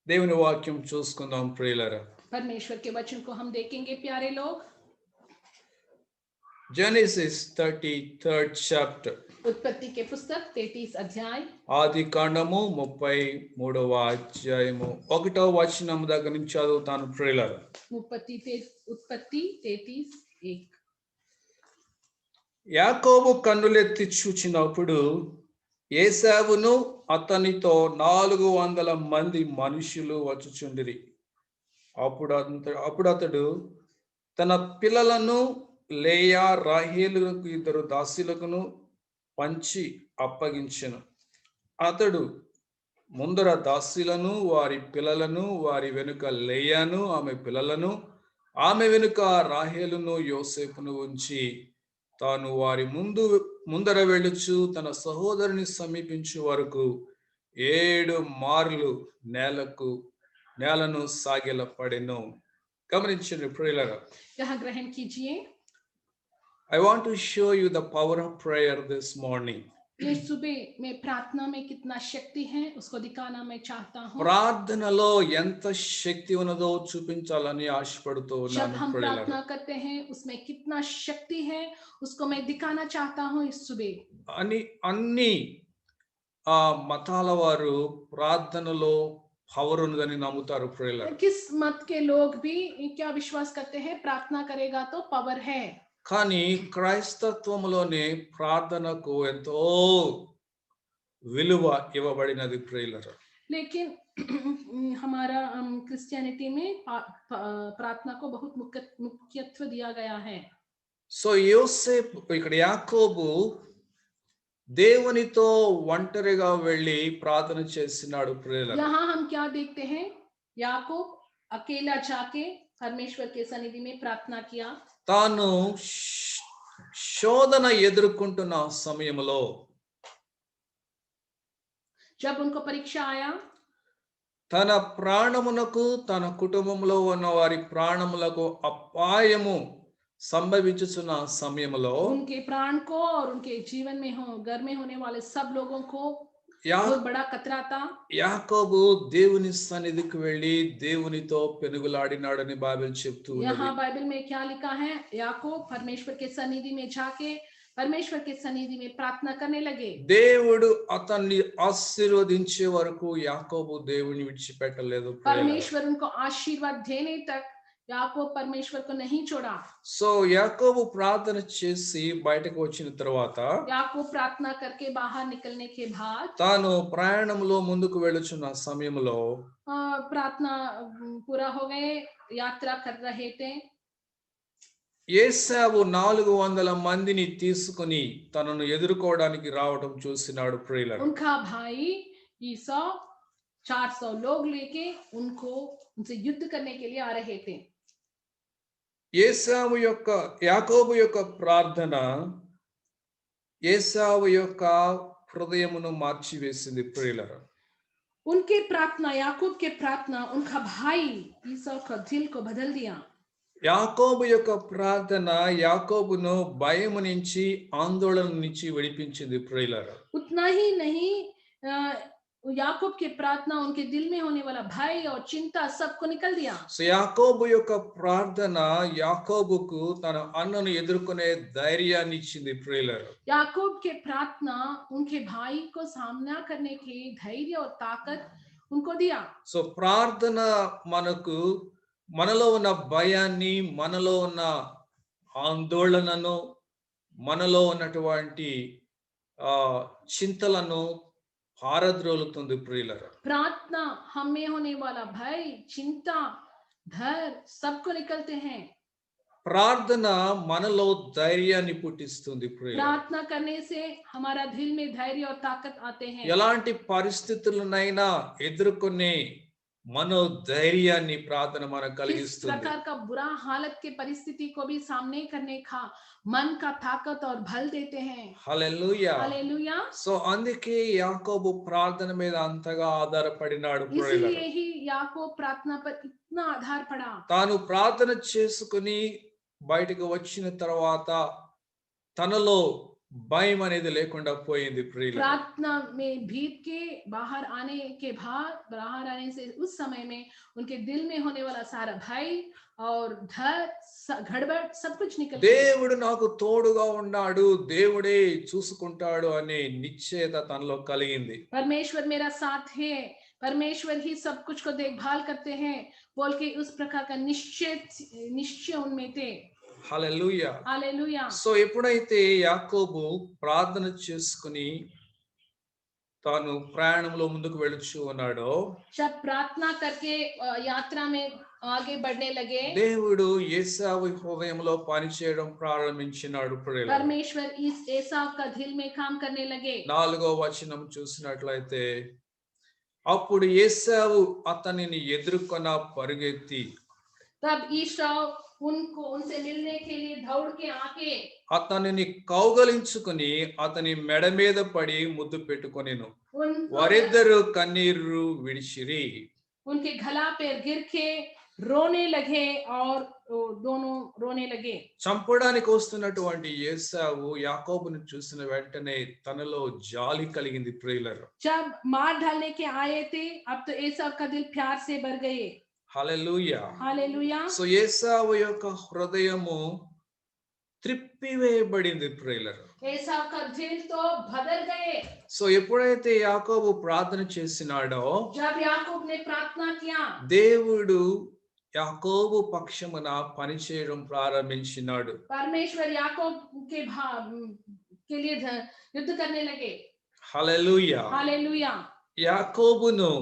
దేవుని వాక్యం చూసుకుందాం ప్రియులారా. परमेश्वर के वचन को हम देखेंगे प्यारे लोग। Genesis 33rd chapter. उत्पत्ति के पुस्तक 33 अध्याय ఆది కాండము 33వ అధ్యాయము 1వ వచనం దగ్గర నుంచి చదువుతాను ప్రియులారా. उत्पत्ति 33:1। యాకోబు కన్నులెత్తి చూచినప్పుడు ఏశావును అతనితో 400 మంది మనుషులు వచ్చుచుండిరి. అప్పుడు అతడు తన పిల్లలను లేయా రాహేలులకు 2 దాసీలకును పంచి అప్పగించెను. అతడు ముందర దాసీలను వారి పిల్లలను, వారి వెనుక లేయాను ఆమె పిల్లలను, ఆమె వెనుక రాహేలును యోసేపును ఉంచి తాను వారి ముందర వెళ్ళుచు తన సహోదరుని సమీపించు వరకు 7 మార్లు నేలను సాగిల పడెను. గమనించండి ప్రియులారా. यहाँ ग्रहण कीजिए। I want to show you the power of prayer this morning. ये सुबह में प्रार्थना में कितना शक्ति है उसको दिखाना मैं चाहता हूँ। ప్రార్థనలో ఎంత శక్తి ఉన్నదో చూపించాలని ఆశపడుతూ जब ఉన్నాను हम ప్రియులారా. प्रार्थना करते हैं उसमें कितना शक्ति है उसको मैं दिखाना चाहता हूँ इस सुबह। అన్ని మతాల వారు ప్రార్థనలో పవర్ ఉందని నమ్ముతారు ప్రియులారా. किस मत के लोग भी क्या विश्वास करते हैं प्रार्थना करेगा तो पावर है। కానీ క్రైస్తత్వములోనే ప్రార్థనకు ఎంతో విలువ ఇవ్వబడినది ప్రియులారా. लेकिन हमारा क्रिश्चियनिटी में प्रार्थना को बहुत मुख्यत्व दिया गया है। సో యోసేపు ఇక్కడ యాకోబు దేవునితో ఒంటరిగా వెళ్ళి ప్రార్థన చేసినాడు ప్రియులారా. यहाँ हम क्या देखते हैं, याकूब अकेला जाके परमेश्वर के सन्निधि में प्रार्थना किया। తాను శోధన ఎదుర్కొంటున్న సమయంలో जब उनको परीक्षा आया, తన ప్రాణమునకు తన కుటుంబంలో ఉన్న వారి ప్రాణములకు అపాయము సంభవించుచున్న సమయంలో उनके प्राण को और उनके जीवन में घर में होने वाले सब लोगों को बहुत बड़ा खतरा था। యాకోబు దేవుని సన్నిధికి వెళ్ళి దేవునితో పెనుగులాడినాడని బైబిల్ చెప్తూ ఉంది. यहाँ बाइबल में क्या लिखा है, याकूब परमेश्वर के सन्निधि में जाके परमेश्वर के सन्निधि में प्रार्थना करने लगे। దేవుడు అతన్ని ఆశీర్వదించే వరకు యాకోబు దేవుని విడిచిపెట్టలేదు. परमेश्वर उनको आशीर्वाद देने तक याकूब परमेश्वर को नहीं छोड़ा। సో యాకోబు ప్రార్థన చేసి బయటకు వచ్చిన తర్వాత याकूब प्रार्थना करके बाहर निकलने के बाद తాను ప్రయాణంలో ముందుకు వెళ్ళుచున్న సమయంలో प्रार्थना पूरा हो गए, यात्रा कर रहे थे। ఏశావు 400 మందిని తీసుకుని తనను ఎదుర్కోవడానికి రావడం చూసినాడు ప్రియులారా. उनका भाई ईसा 400 लोग लेके उनसे युद्ध करने के लिए आ रहे थे। యాకోబు యొక్క ప్రార్థన ఏశావు యొక్క హృదయమును మార్చివేసింది ప్రియులారా. उनके प्रार्थना, याकूब के प्रार्थना उनका भाई ईसा का दिल को बदल दिया। యాకోబు యొక్క ప్రార్థన యాకోబును భయము నుంచి ఆందోళన నుంచి విడిపించింది ప్రియులారా. उतना ही नहीं, याकूब की प्रार्थना उनके दिल में होने वाला भय और चिंता सबको निकल दिया। సో యాకోబు యొక్క ప్రార్థన యాకోబుకు తన అన్నను ఎదుర్కొనే ధైర్యాన్ని ఇచ్చింది ప్రియులారా. याकूब के प्रार्थना उनके भाई को सामना करने की धैर्य और ताकत उनको दिया। సో ప్రార్థన మనలో ఉన్న భయాన్ని, మనలో ఉన్న ఆందోళనను, మనలో ఉన్నటువంటి చింతలను పారద్రోలుతుంది ప్రియులారా. प्रार्थना हमें होने वाला भय, चिंता, डर सबको निकलते हैं। ప్రార్థన మనలో ధైర్యాన్ని పుట్టిస్తుంది ప్రియులారా. प्रार्थना करने से हमारा दिल में धैर्य और ताकत आते हैं। ఎలాంటి పరిస్థితులనైనా ఎదుర్కొనే మనోధైర్యాన్ని ప్రార్థన మనకు किस కలిగిస్తుంది. प्रकार का बुरा हालत के परिस्थिति को भी सामने करने का मन का ताकत और बल देते हैं। హల్లెలూయా. हालेलुया। సో అందుకే యాకోబు ప్రార్థన మీద అంతగా ఆధారపడినాడు ప్రియులారా. इसलिए ही याकूब प्रार्थना पर इतना आधार पड़ा। తాను ప్రార్థన చేసుకుని బయటకు వచ్చిన తర్వాత తనలో భయం అనేది లేకుండా పోయింది ప్రియులారా. प्रार्थना में भीत के बाहर आने से उस समय में उनके दिल में होने वाला सारा भय और डर गड़बड़ सब कुछ निकल गया। దేవుడు నాకు తోడుగా ఉన్నాడు, దేవుడే చూసుకుంటాడు అనే నిశ్చయత తనలో కలిగింది. परमेश्वर मेरा साथ है, परमेश्वर ही सब कुछ को देखभाल करते हैं बोल के उस प्रकार का निश्चय उनमें थे। హల్లెలూయా. हालेलुया। సో ఎప్పుడైతే యాకోబు ప్రార్థన చేసుకుని తాను ప్రయాణంలో ముందుకు వెళుచు ఉన్నాడో, जब प्रार्थना करके यात्रा में आगे बढ़ने लगे, దేవుడు ఏశావు హృదయంలో పనిచేయడం ప్రారంభించినాడు ప్రియులారా. परमेश्वर इस एसाव का दिल में काम करने लगे। 4వ వచనం చూసినట్లయితే, అప్పుడు ఏశావు అతనిని ఎదుర్కొన పరుగెత్తి तब ईसाव उनसे मिलने के लिए दौड़ के आके అతనిని కౌగలించుకుని అతని మెడ మీద పడి ముద్దు పెట్టుకొనెను. వారిద్దరు కన్నీరు విడిచిరి. उनके गला पे गिर के रोने लगे और दोनों रोने लगे। చంపడానికి వస్తున్నటువంటి ఏశావు యాకోబును చూసిన వెంటనే తనలో జాలి కలిగింది ప్రియులారా. जब मार डालने के आए थे, अब तो एसाव का दिल प्यार से भर गए। హల్లెలూయా. हालेलुया। సో ఏశావు యొక్క హృదయము త్రిప్పివేయబడింది ప్రియులారా. एसाव का दिल तो बदल गए। సో ఎప్పుడైతే యాకోబు ప్రార్థన చేసినాడో, जब याकूब ने प्रार्थना किया, దేవుడు యాకోబు పక్షమున పనిచేయడం ప్రారంభించినాడు. परमेश्वर याकूब के लिए युद्ध करने लगे। హల్లెలూయా. हालेलुया। యాకోబును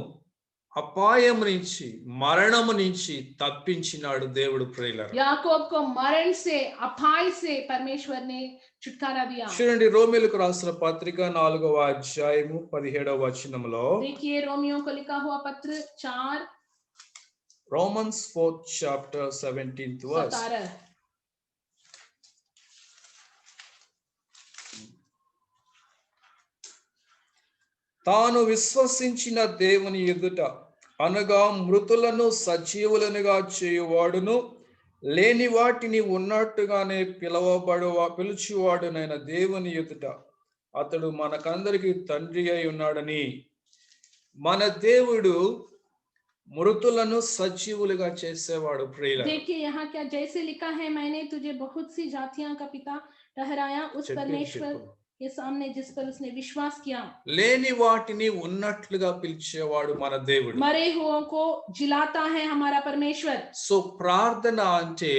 అపాయము నుంచి, మరణము నుంచి తప్పించినాడు దేవుడు ప్రియులారా. याकूब को मरण से, अपाय से परमेश्वर ने छुटकारा दिया। చూడండి, రోమీయులకు రాసిన పత్రిక 4వ అధ్యాయము 17వ వచనములో, देखिए रोमियो को लिखा हुआ पत्र 4 Romans 4th chapter 17th verse. 17। తాను విశ్వసించిన దేవుని ఎదుట అనగా మృతులను సజీవులనుగా చేయువాడును, లేని వాటిని ఉన్నట్టుగానే పిలుచువాడునైన దేవుని ఎదుట అతడు మనకందరికి తండ్రి అయి ఉన్నాడని. మన దేవుడు మృతులను సజీవులుగా చేసేవాడు ప్రియులారా. देखिए यहाँ क्या जैसे लिखा है, मैंने तुझे बहुत सी जातियों का पिता ठहराया, उस परमेश्वर के सामने जिस पर उसने विश्वास किया। లేని వాటిని ఉన్నట్లుగా పిలిచేవాడు మన దేవుడు. मरे हुओं को जिलाता है हमारा परमेश्वर। సో ప్రార్థన అంటే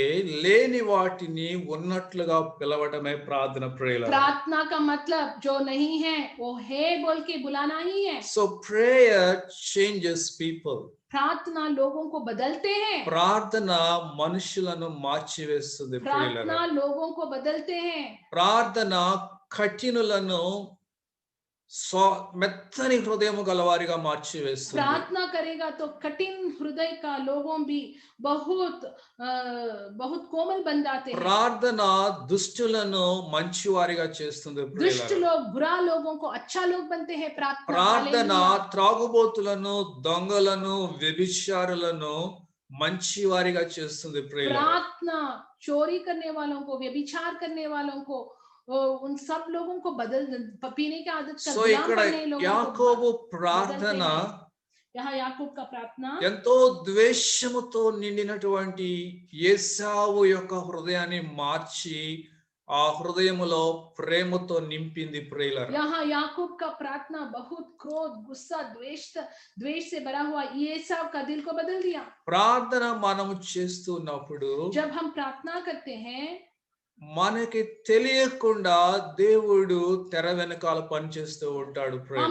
లేని వాటిని ఉన్నట్లుగా పిలవటమే ప్రార్థన ప్రేయర్. प्रार्थना का मतलब जो नहीं है वो है बोल के बुलाना ही है। So prayer changes people. प्रार्थना लोगों को बदलते हैं। ప్రార్థన మనుషులను మార్చివేస్తుంది ప్రియులారా. प्रार्थना लोगों को बदलते हैं। ప్రార్థన కఠినులను మెత్తని హృదయము గలవారిగా మార్చివేస్తుంది. प्रार्थना करेगा तो कठिन हृदय का लोगों भी बहुत कोमल बन जाते हैं। ప్రార్థన దుష్టులను మంచివారిగా చేస్తుంది ప్రియులారా. दुष्ट लोग बुरा लोगों को अच्छा लोग बनते हैं। ప్రార్థన प्रार्थना త్రాగుబోతులను, దొంగలను, వ్యభిచారులను మంచివారిగా చేస్తుంది ప్రియులారా. प्रार्थना चोरी करने वालों को, व्यभिचार करने वालों को, उन सब लोगों को पीने की आदत का సో गुलाम ఇక్కడ बनने लोगों को యాకోబు बदलते ప్రార్థన हैं। यहाँ याकूब का प्रार्थना ఎంతో ద్వేషముతో నిండినటువంటి ఏశావు యొక్క హృదయాన్ని మార్చి ఆ హృదయములో ప్రేమతో నింపింది ప్రియులారా. यहाँ याकूब का प्रार्थना बहुत क्रोध, गुस्सा, द्वेष से भरा हुआ एसाव का दिल को बदल दिया। ప్రార్థన మనము చేస్తున్నప్పుడు जब हम प्रार्थना करते हैं, మనకి తెలియకుండా దేవుడు తెర వెనకాల పనిచేస్తూ ఉంటాడు ప్రియులారా.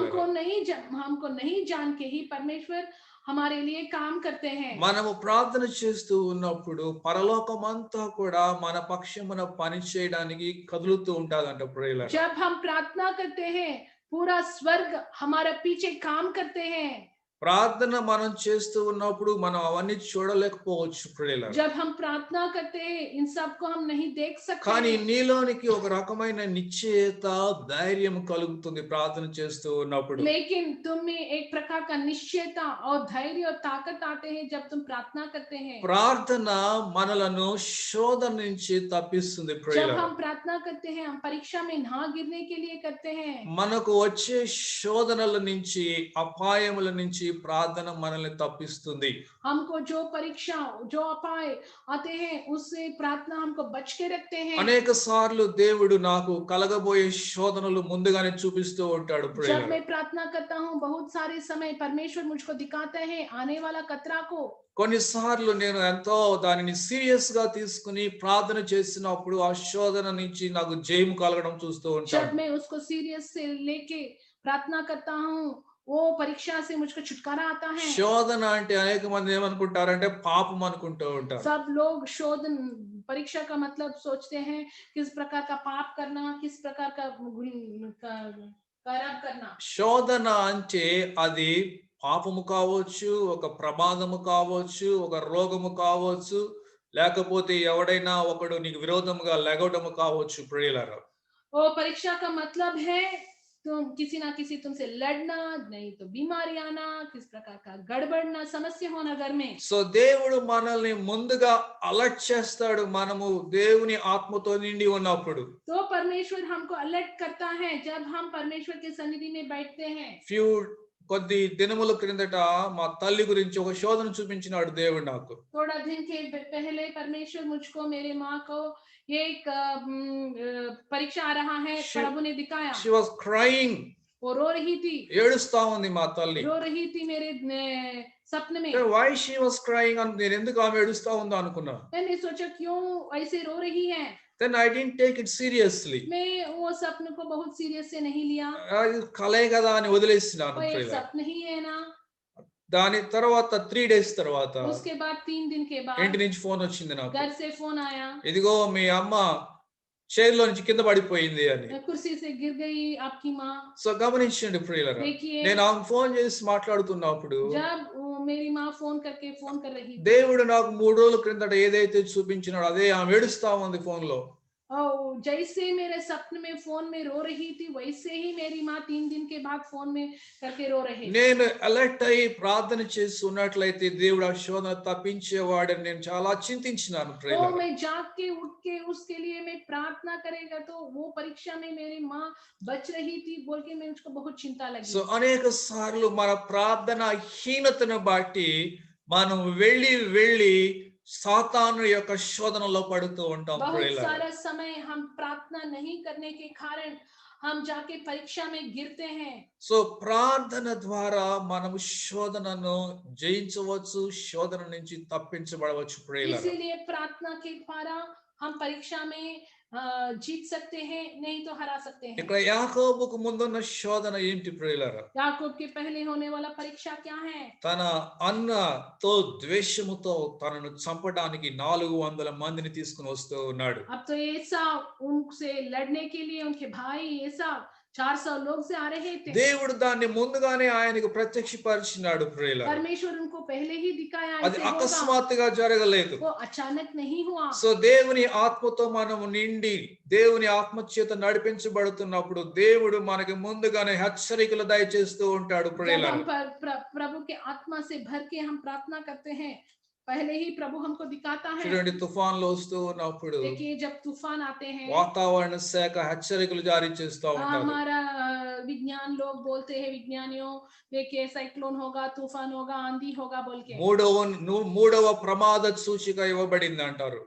हमको नहीं जान के ही परमेश्वर हमारे लिए काम करते हैं। మనము ప్రార్థన చేస్తూ ఉన్నప్పుడు పరలోకమంతా కూడా మన పక్షమున పని చేయడానికి కదులుతూ ఉంటాదంట ప్రియులారా. जब हम प्रार्थना करते हैं, पूरा स्वर्ग हमारे पीछे काम करते हैं। ప్రార్థన మనం చేస్తూ ఉన్నప్పుడు మనం అవన్నీ చూడలేకపోవచ్చు ప్రియులారా. जब हम प्रार्थना करते हैं इन सब को हम नहीं देख सकते కానీ हैं, నీలోనికి ఒక రకమైన నిశ్చయత, ధైర్యం కలుగుతుంది ప్రార్థన చేస్తూ ఉన్నప్పుడు. लेकिन तुम में एक प्रकार का निश्चयता और धैर्य और ताकत आते हैं जब तुम प्रार्थना करते हैं। ప్రార్థన మనలను శోధన నుంచి తప్పిస్తుంది जब ప్రియులారా. हम प्रार्थना करते हैं, हम परीक्षा में ना गिरने के लिए करते हैं। మనకు వచ్చే శోధనల నుంచి, అపాయముల నుంచి ప్రార్థన మనల్ని తప్పిస్తుంది. हमको जो परीक्षा, जो अपाय आते हैं, उससे प्रार्थना हमको बच के रखते हैं। అనేక సార్లు దేవుడు నాకు కలగబోయే శోధనలు ముందుగానే చూపిస్తూ ఉంటాడు जब ప్రియులారా. मैं प्रार्थना करता हूँ, बहुत सारे समय परमेश्वर मुझको दिखाते हैं आने वाला खतरा को। కొన్నిసార్లు నేను ఎంతో దానిని సీరియస్ గా తీసుకుని ప్రార్థన చేసినప్పుడు ఆ శోధన నుంచి నాకు జయం కలగడం చూస్తూ जब ఉంటాను. मैं उसको सीरियस से लेके प्रार्थना करता हूँ, वो परीक्षा से मुझको छुटकारा आता है। శోధన అంటే అనేక మంది ఏమనుకుంటారంటే పాపం అనుకుంటూ ఉంటారు. सब लोग शोधन परीक्षा का मतलब सोचते हैं किस प्रकार का पाप करना, किस प्रकार का खराब करना। శోధన అంటే అది పాపము కావచ్చు, ఒక ప్రమాదము కావచ్చు, ఒక రోగము కావచ్చు, లేకపోతే ఎవడైనా ఒకడు నీకు విరోధముగా లెగవడము కావచ్చు ప్రియులారా. वो परीक्षा का मतलब है तुम किसी ना किसी तुमसे लड़ना, नहीं तो बीमारी आना, किस प्रकार का गड़बड़ना, समस्या होना घर में। సో దేవుడు మనల్ని ముందుగా అలర్ట్ చేస్తాడు మనము దేవుని ఆత్మతో నిండి ఉన్నప్పుడు. तो परमेश्वर हमको अलर्ट करता है जब हम परमेश्वर के सन्निधि में बैठते हैं। కొద్ది దినముల క్రిందట మా తల్లి గురించి ఒక శోధన చూపించినాడు దేవుడు నాకు. थोड़ा दिन के पहले परमेश्वर मुझको, मेरे माँ को एक परीक्षा आ रहा है, प्रभु ने दिखाया। She was crying. वो रो रही थी, ఏడుస్తా ఉంది మా తల్లి. रो रही थी मेरे सपने में। why she was crying అని నేను ఎందుకు ఆమె ఏడుస్తా ఉందో అనుకున్నా. मैंने सोचा क्यों ऐसे रो रही है। then I didn't take it seriously. मैं वो सपने को बहुत सीरियस से नहीं लिया। అది కలే కదా అని వదిలేసినాను. वो एक सपना ही है ना। దాని తర్వాత 3 days తర్వాత उसके बाद 3 दिन के बाद ఇంటి నుంచి ఫోన్ వచ్చింది నాకు. घर से फोन आया, ఇదిగో మీ అమ్మ చైర్ లో నుంచి కింద పడిపోయింది అని. कुर्सी से गिर गई आपकी माँ। సో గమనించండి ప్రియులారా, నేను ఆమె ఫోన్ చేసి మాట్లాడుతున్నప్పుడు जब मेरी माँ फोन कर रही थी, దేవుడు నాకు 3 రోజుల క్రిందట ఏదైతే చూపించినాడో అదే ఆమె ఏడుస్తా ఉంది ఫోన్ లో. जैसे मेरे सपने में फोन में रो रही थी, वैसे ही मेरी माँ 3 दिन के बाद फोन में करके रो रहे। నేను అలర్ట్ అయ్యి ప్రార్థన చేసి ఉన్నట్లయితే దేవుడు ఆ శోధన తప్పించేవాడని నేను చాలా చింతించినాను तो ప్రియులారా. मैं जाग के उठ के उसके लिए मैं प्रार्थना करेगा तो वो परीक्षा में मेरी माँ बच रही थी बोल के मैं मुझको बहुत चिंता लगी। సో అనేక సార్లు మన ప్రార్థన హీనతను బట్టి మనం వెళ్ళి సాతాను యొక్క శోధనలో పడుతూ ఉంటాం बहुत ప్రియులారా. सारा समय हम प्रार्थना नहीं करने के कारण हम जाके परीक्षा में गिरते हैं। సో ప్రార్థన ద్వారా మనం శోధనను జయించవచ్చు, శోధన నుంచి తప్పించబడవచ్చు ప్రియులారా. इसीलिए प्रार्थना के द्वारा हम परीक्षा में जीत सकते हैं, नहीं तो हरा सकते हैं। ఇక్కడ యాకోబుకు ముందున్న శోధన ఏంటి ప్రియులారా? याकूब के पहले होने वाला परीक्षा क्या है? తన అన్నతో ద్వేషముతో తనను చంపడానికి 400 మందిని తీసుకుని వస్తూ ఉన్నాడు. अब तो एसाव उनसे लड़ने के लिए उनके भाई एसाव 400 लोग से आ रहे थे। దేవుడు దాన్ని ముందుగానే ఆయనకు ప్రత్యక్షపరిచినాడు ప్రియులారా. परमेश्वर उनको पहले ही दिखाया, అది ऐसे होगा। అకస్మాత్తుగా జరగలేదు. वो अचानक नहीं हुआ। సో దేవుని ఆత్మతో మనము నిండి దేవుని ఆత్మ చేత నడిపించబడుతున్నప్పుడు దేవుడు మనకి ముందుగానే హెచ్చరికలు దయచేస్తూ ఉంటాడు जब ప్రియులారా. हम प्रभु के आत्मा से भर के हम प्रार्थना करते हैं, पहले ही प्रभु हमको दिखाता है। చూడండి, తుఫాన్లు వస్తూ ఉన్నప్పుడు देखिए जब तूफान आते हैं, వాతావరణ శాఖ హెచ్చరికలు జారీ చేస్తూ ఉంటారు. हमारा विज्ञान लोग बोलते हैं, विज्ञानियों देखिए साइक्लोन होगा, तूफान होगा, आंधी होगा बोल के। మూడవ ప్రమాద సూచిక ఇవ్వబడింది అంటారు.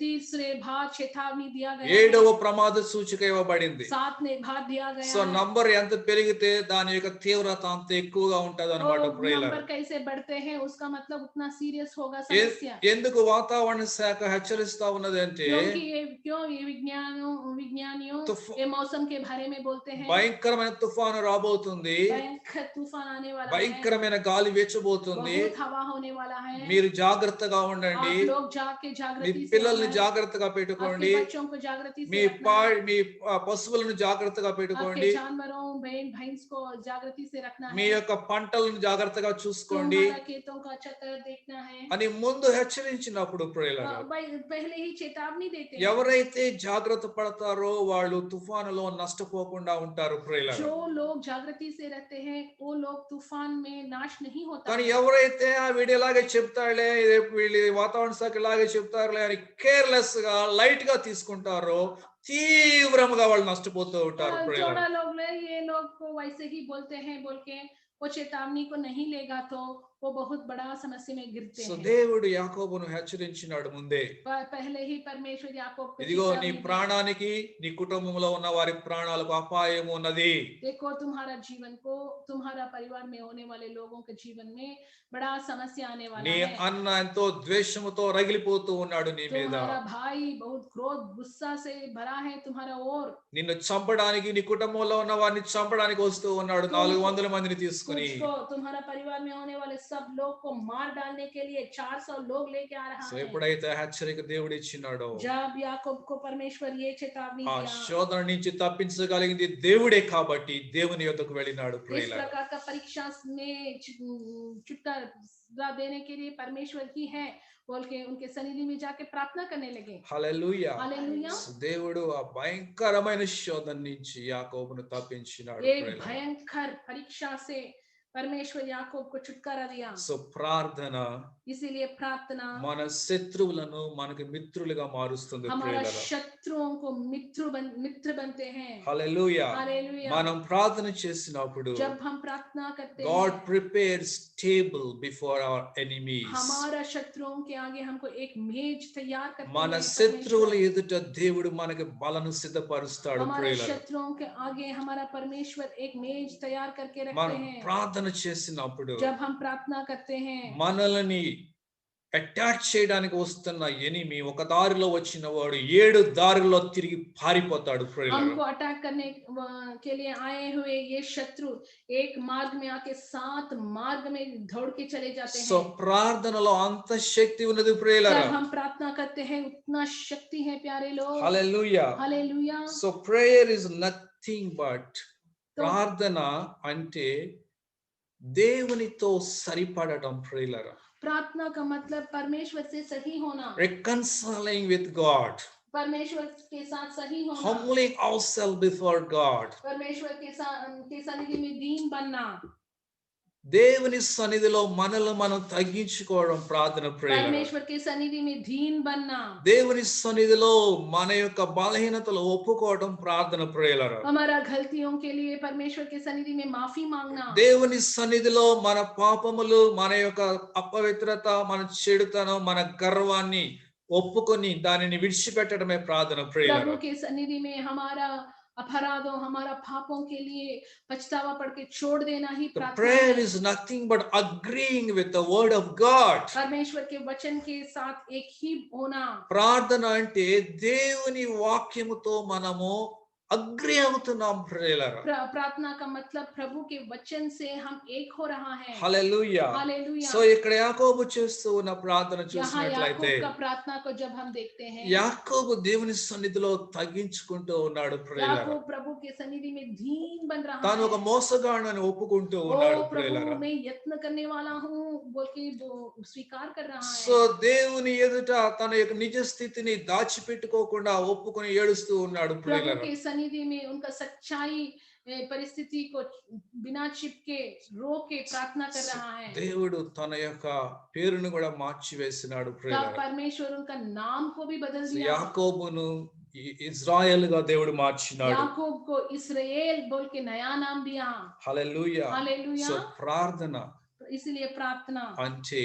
तीसरे भाग चेतावनी दिया गया, 7వ ప్రమాద సూచిక ఇవ్వబడింది. 7वें भाग दिया गया। సో నంబర్ ఎంత పెరిగితే దాని యొక్క తీవ్రత అంత ఎక్కువగా ఉంటది అన్నమాట ప్రియులారా. नंबर कैसे बढ़ते हैं उसका मतलब उतना सीरियस होगा समस्या। ఎందుకు వాతావరణ శాఖ హెచ్చరిస్తా ఉన్నది అంటే क्योंकि क्यों ये विज्ञानियों तुफा- ये मौसम के बारे में बोलते हैं భయంకరమైన తుఫాను రాబోతుంది, भयंकर तूफान आने वाला है, భయంకరమైన గాలి వీచబోతుంది, बहुत हवा होने वाला है। మీరు జాగ్రత్తగా ఉండండి, आप लोग जाग के మీ जागृति से పిల్లల్ని रहना है, జాగ్రత్తగా आपके పెట్టుకోండి, बच्चों को जागृति మీ से रखना है, మీ పశువులను జాగ్రత్తగా आपके పెట్టుకోండి, जानवरों भैंस को जागृति से रखना మీ है, యొక్క పంటలను జాగ్రత్తగా చూసుకోండి तुम्हारा खेतों का अच्छा तरह देखना है। అని ముందు హెచ్చరించినప్పుడు ప్రియులారా, पहले ही चेतावनी देते हैं। ఎవరైతే జాగ్రత్త పడతారో వాళ్ళు తుఫానులో నష్టపోకుండా ఉంటారు ప్రియులారా. जो लोग जागृति से रहते हैं वो लोग तूफान में नाश नहीं होता కానీ है। ఎవరైతే వీడు ఇలాగే చెప్తాడులే, వీళ్ళు వాతావరణ శాఖ ఇలాగే చెప్తారులే అని కేర్లెస్ గా లైట్ గా తీసుకుంటారో తీవ్రంగా వాళ్ళు నష్టపోతూ ఉంటారు ప్రియులారా. थोड़ा लोग ये लोग को वैसे ही बोलते हैं बोल के वो चेतावनी को नहीं लेगा तो वो बहुत बड़ा समस्या में गिरते సో हैं। దేవుడు యాకోబును హెచ్చరించినాడు ముందే, पहले ही परमेश्वर याकूब को ఇదిగో నీ चेतावनी दी। ప్రాణానికి నీ కుటుంబంలో ఉన్న వారి ప్రాణాలకు అపాయం ఉన్నది, देखो तुम्हारा जीवन को तुम्हारा परिवार में होने वाले लोगों के जीवन में बड़ा समस्या आने वाला నీ है। అన్న ఎంతో ద్వేషముతో రగిలిపోతూ ఉన్నాడు నీ మీద, तुम्हारा भाई बहुत क्रोध गुस्सा से भरा है तुम्हारा ओर, నిన్ను చంపడానికి నీ కుటుంబంలో ఉన్న వారిని చంపడానికి వస్తూ ఉన్నాడు 400 మందిని తీసుకుని. तुझको तुम्हारा परिवार में होने वाले सब लोग को मार डालने के लिए 400 लोग लेके आ रहा సో है। ఎప్పుడైతే హెచ్చరిక దేవుడు ఇచ్చినాడో, जब याकूब को परमेश्वर ये चेतावनी ఆ दिया, శోధన నుంచి తప్పించగలిగింది దేవుడే కాబట్టి దేవుని యొద్దకు వెళ్ళినాడు इस ప్రియులారా. प्रकार का परीक्षा में छुटकारा देने के लिए परमेश्वर ही है बोल के उनके सनिधि में जाके प्रार्थना करने लगे। హల్లెలూయా. हालेलुया। సో దేవుడు ఆ భయంకరమైన శోధన నుంచి యాకోబును తప్పించినాడు एक ప్రియులారా. भयंकर परीक्षा से परमेश्वर याकूब को छुटकारा दिया। సో ప్రార్థన इसीलिए प्रार्थना మన శత్రువులను మనకి మిత్రులుగా మారుస్తుంది हमारा ప్రియులారా. शत्रुओं को मित्र बनते हैं। హల్లెలూయా. हालेलुया। మనం ప్రార్థన చేసినప్పుడు जब हम प्रार्थना करते God हैं prepares table before our enemies. हमारा शत्रुओं के आगे हमको एक मेज तैयार करते మన हैं శత్రువుల परमेश्वर। ఎదుట దేవుడు మనకి బలను సిద్ధపరుస్తాడు हमारे ప్రియులారా. शत्रुओं के आगे हमारा परमेश्वर एक मेज तैयार करके रखते మనం हैं। ప్రార్థన చేసినప్పుడు जब हम प्रार्थना करते हैं మనల్ని అటాక్ చేయడానికి వస్తున్న ఎనిమి ఒక దారిలో వచ్చిన వాడు 7 దారుల్లో తిరిగి పారిపోతాడు ప్రియులారా. हमको अटैक करने के लिए आए हुए ये शत्रु एक मार्ग में आके 7 मार्ग में दौड़ के चले जाते సో हैं। ప్రార్థనలో అంత శక్తి ఉన్నది ప్రియులారా. जब हम प्रार्थना करते हैं उतना शक्ति है प्यारे लोग। Hallelujah. Hallelujah. So prayer is nothing but, तो ప్రార్థన అంటే దేవునితో సరిపడటం ప్రియులారా. प्रार्थना का मतलब परमेश्वर से सही होना, reconciling with God, परमेश्वर के साथ सही होना, humbling ourselves before God. परमेश्वर के सन्निधि में दीन बनना, దేవుని సన్నిధిలో మనల్ని మనం తగ్గించుకోవడం ప్రార్థన ప్రేయర్. परमेश्वर के सन्निधि में दीन बनना, దేవుని సన్నిధిలో మన యొక్క బలహీనతలు ఒప్పుకోవడం ప్రార్థన ప్రేయర్. हमारा गलतियों के लिए परमेश्वर के सन्निधि में माफी मांगना, దేవుని సన్నిధిలో మన పాపములు, మన యొక్క అపవిత్రత, మన చెడుతనం, మన గర్వాన్ని ఒప్పుకొని దానిని విడిచిపెట్టడమే ప్రార్థన ప్రేయర్. प्रभु के सन्निधि में हमारा अपराधों हमारा पापों के लिए पछतावा पड़ के छोड़ देना ही The प्रार्थना prayer है। is nothing but agreeing with the word of God. परमेश्वर के वचन के साथ एक ही होना। ప్రార్థన అంటే దేవుని వాక్యముతో మనము అగ్రి అవుతున్నాం ప్రియులారా. प्रार्थना का मतलब प्रभु के वचन से हम एक हो रहा है। హల్లెలూయా. हालेलुया। సో ఇక్కడ యాకోబు చేస్తూ ఉన్న ప్రార్థన यहाँ చూసినట్లయితే याकूब का प्रार्थना को जब हम देखते हैं, యాకోబు దేవుని సన్నిధిలో తగ్గించుకుంటూ ఉన్నాడు ప్రియులారా. याकूब प्रभु के सन्निधि में दीन बन रहा తాను ఒక है। మోసగాడని ఒప్పుకుంటూ ओ ఉన్నాడు प्रभु ప్రియులారా. मैं यत्न करने वाला हूँ बोल के वो स्वीकार कर रहा సో है। దేవుని ఎదుట తన యొక్క నిజ స్థితిని దాచిపెట్టుకోకుండా ఒప్పుకొని ఏడుస్తూ ఉన్నాడు प्रभु ప్రియులారా. के सन्निधि में उनका सच्चाई परिस्थिति को बिना चिपके रो के प्रार्थना कर रहा है। దేవుడు తన యొక్క పేరును కూడా మార్చి వేసినాడు तब ప్రియులారా. परमेश्वर उनका नाम को भी बदल दिया। యాకోబును ఇజ్రాయెల్ గా దేవుడు మార్చినాడు. याकूब को इस्राएल बोल के नया नाम दिया। హల్లెలూయా. हालेलुया। సో ప్రార్థన इसलिए प्रार्थना అంటే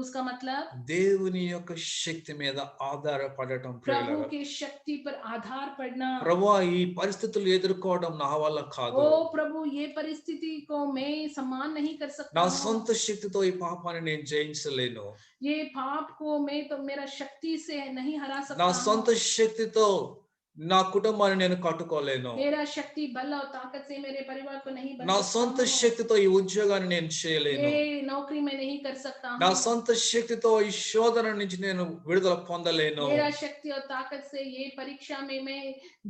उसका मतलब దేవుని యొక్క శక్తి మీద ఆధారపడటం प्रभु ప్రియులారా. की शक्ति पर आधार पड़ना। ప్రభువా ఈ పరిస్థితులు ఎదుర్కోవడం నా వల్ల కాదు, ओ प्रभु ये परिस्थिति को मैं सम्मान नहीं कर सकता నా हूँ। సొంత శక్తితో ఈ పాపాన్ని నేను జయించలేను, ये पाप को मैं तो मेरा शक्ति से नहीं हरा నా सकता సొంత हूँ। శక్తితో నా కుటుంబాన్ని నేను కట్టుకోలేను, मेरा शक्ति बल और ताकत से मेरे परिवार को नहीं बन నా सकता సొంత हूँ, శక్తితో ఈ ఉద్యోగాన్ని నేను చేయలేను, ये नौकरी में नहीं कर सकता నా हूँ, సొంత శక్తితో ఈ శోధన నుంచి నేను విడుదల పొందలేను. मेरा शक्ति और ताकत से ये परीक्षा में मैं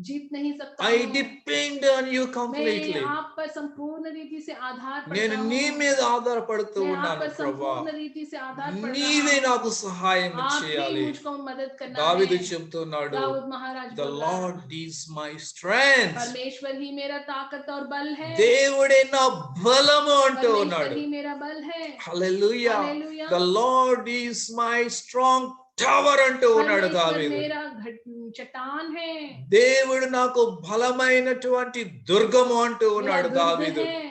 जीत नहीं सकता ఐ हूँ, డిపెండ్ ఆన్ యూ मैं కంప్లీట్లీ. आप पर संपूर्ण रीति से आधार నేను पड़ता నీ हूँ, మీద ఆధారపడుతూ मैं आप ఉన్నాను पर ప్రభా, संपूर्ण रीति से आधार पड़ నీవే रहा हूँ, నాకు సహాయం आप ही చేయాలి. मुझको मदद करना దావీదు है। చెప్తున్నాడు, दाऊद महाराज ద बोल रहा है, లార్డ్ ఈస్ మై స్ట్రెంగ్త్, परमेश्वर ही मेरा ताकत और बल है, దేవుడే నా బలము అంటూ परमेश्वर ఉన్నాడు. ही मेरा बल है, hallelujah. Hallelujah, the lord is my strong tower అంటూ ఉన్నాడు परमेश्वर దావీదు. मेरा चट्टान है, దేవుడు నాకు బలమైనటువంటి దుర్గము అంటూ मेरा ఉన్నాడు दुर्ग దావీదు. है,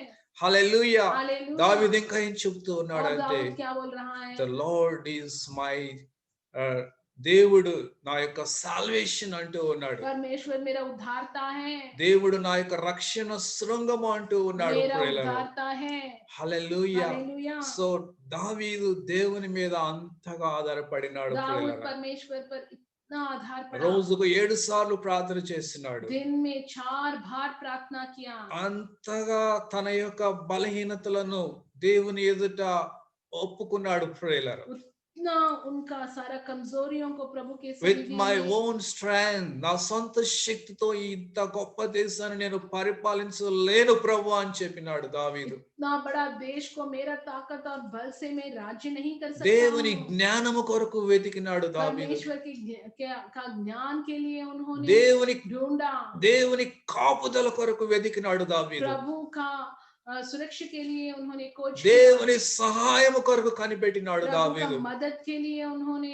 హల్లెలూయా. हालेलुया। దావీదు ఇంకా ఏం చెప్తూ और ఉన్నాడంటే, दाऊद क्या बोल रहा है, ద లార్డ్ ఈస్ మై దేవుడు నా యొక్క సాల్వేషన్ అంటూ ఉన్నాడు. परमेश्वर मेरा उद्धारता है, దేవుడు నా యొక్క రక్షణ శృంగము అంటూ ఉన్నాడు मेरा ప్రియులారా. उद्धारता है, హల్లెలూయా. हालेलुया। సో దావీదు దేవుని మీద అంతగా ఆధారపడినాడు दाऊद ప్రియులారా. परमेश्वर पर इतना आधार पड़ा, రోజుకు 7 సార్లు ప్రార్థన చేస్తున్నాడు. दिन में 4 बार प्रार्थना किया, అంతగా తన యొక్క బలహీనతలను దేవుని ఎదుట ఒప్పుకున్నాడు ప్రియులారా. उतना उनका सारा कमजोरियों को प्रभु के విత్ सन्निधि మై में, ఓన్ స్ట్రెంగ్త్, నా సొంత శక్తితో ఇంత గొప్ప దేశాన్ని నేను పరిపాలించలేను ప్రభు అని చెప్పినాడు దావీదు. इतना बड़ा देश को मेरा ताकत और बल से मैं राज्य नहीं कर सकता దేవుని हूँ। జ్ఞానము కొరకు వెతికినాడు దావీదు. परमेश्वर के का ज्ञान के लिए उन्होंने దేవుని ढूंढा, దేవుని కాపుదల కొరకు వెతికినాడు దావీదు. प्रभु का सुरक्षा के लिए उन्होंने खोज किया, దేవుని సహాయము కొరకు కనిపెట్టినాడు प्रभु का దావీదు. मदद के लिए उन्होंने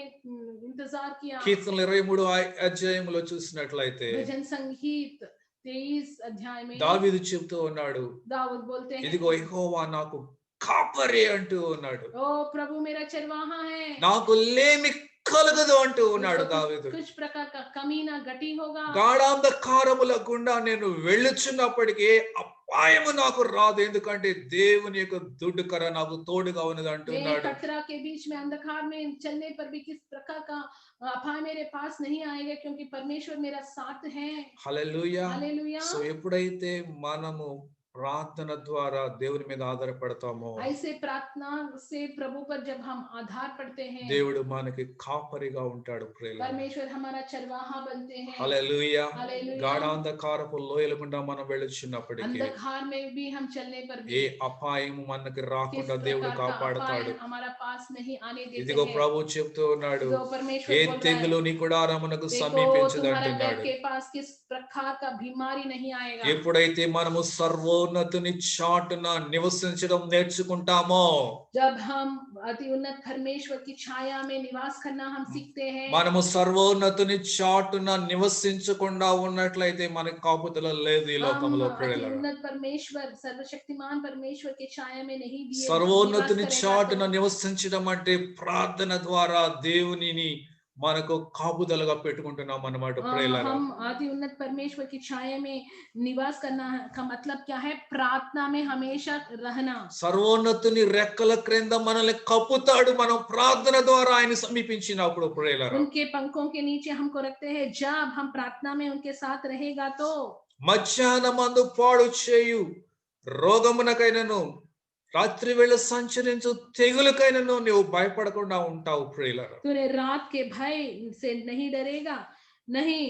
इंतजार किया। కీర్తనలు 23 అధ్యాయంలో చూసినట్లయితే भजन संगीत 23 अध्याय में దావీదు చెప్తూ ఉన్నాడు, दाऊद बोलते हैं, ఇదిగో యెహోవా నాకు కాపరి అంటూ ఉన్నాడు, ओ प्रभु मेरा चरवाहा है, నాకు లేమి కలగదు అంటూ ఉన్నాడు मुझको దావీదు. कुछ प्रकार का कमी ना घटी होगा, గాఢాంధకారముల గుండా నేను వెళ్ళుచున్నప్పటికీ అపాయము నాకు రాదు, ఎందుకంటే దేవుని యొక్క దుడ్డుకర నాకు తోడుగా ఉన్నది मैं అంటున్నాడు. खतरा के बीच में अंधकार में चलने पर भी किस प्रकार का अपाय मेरे पास नहीं आएगा, क्योंकि परमेश्वर मेरा साथ है, హల్లెలూయా. हालेलुया। సో ఎప్పుడైతే మనము ప్రార్థన ద్వారా దేవుని మీద ఆధారపడతామో ऐसे प्रार्थना से प्रभु पर जब हम आधार पड़ते हैं, దేవుడు మనకి కాపరిగా ఉంటాడు ప్రియులారా. परमेश्वर हमारा चरवाहा बनते हैं, హల్లెలూయా. हालेलुया। గాఢాంధకారపు లోయల గుండా మనం వెళ్ళుచున్నప్పటికీ अंधकार में भी हम चलने पर ఏ भी అపాయము మనకి किस రాకుండా దేవుడు प्रकार का अपाय కాపాడుతాడు. हमारा पास नहीं आने देते ఇదిగో हैं। ప్రభు చెప్తూ ఉన్నాడు, तो परमेश्वर ఏ बोल रहा है, తెగులు నీ గుడారమునకు देखो సమీపించదు तुम्हारे घर అంటున్నాడు. के पास किस प्रकार का बीमारी नहीं आएगा। ఎప్పుడైతే మనము సర్వోన్నతుని చాటున నివసించడం నేర్చుకుంటామో, जब हम अति उन्नत परमेश्वर की छाया में निवास करना हम सीखते हैं, మనము సర్వోన్నతుని చాటున నివసించకుండా ఉన్నట్లయితే మనకి కాపుదల లేదు ఈ हम లోకంలో अति ప్రియులారా. उन्नत परमेश्वर सर्वशक्तिमान परमेश्वर के छाया में नहीं दिए సర్వోన్నతుని निवास చాటున करेगा तो నివసించడం అంటే ప్రార్థన ద్వారా దేవునిని మనకు కాపుదలగా పెట్టుకుంటున్నాం అన్నమాట ప్రియులారా. हम अति उन्नत परमेश्वर की छाया में निवास करना का मतलब क्या है, प्रार्थना में हमेशा रहना। సర్వోన్నతుని రెక్కల క్రింద మనల్ని కప్పుతాడు మనం ప్రార్థన ద్వారా ఆయన సమీపించినప్పుడు ప్రియులారా. उनके पंखों के नीचे हमको रखते हैं, जब हम प्रार्थना में उनके साथ रहेगा तो మధ్యాహ్నమందు పాడు చేయు రోగమునకైనను రాత్రి వేళ సంచరించు తెగులకైనను నీవు భయపడకుండా ఉంటావు ప్రియులారా. तूने रात के भय से नहीं डरेगा, नहीं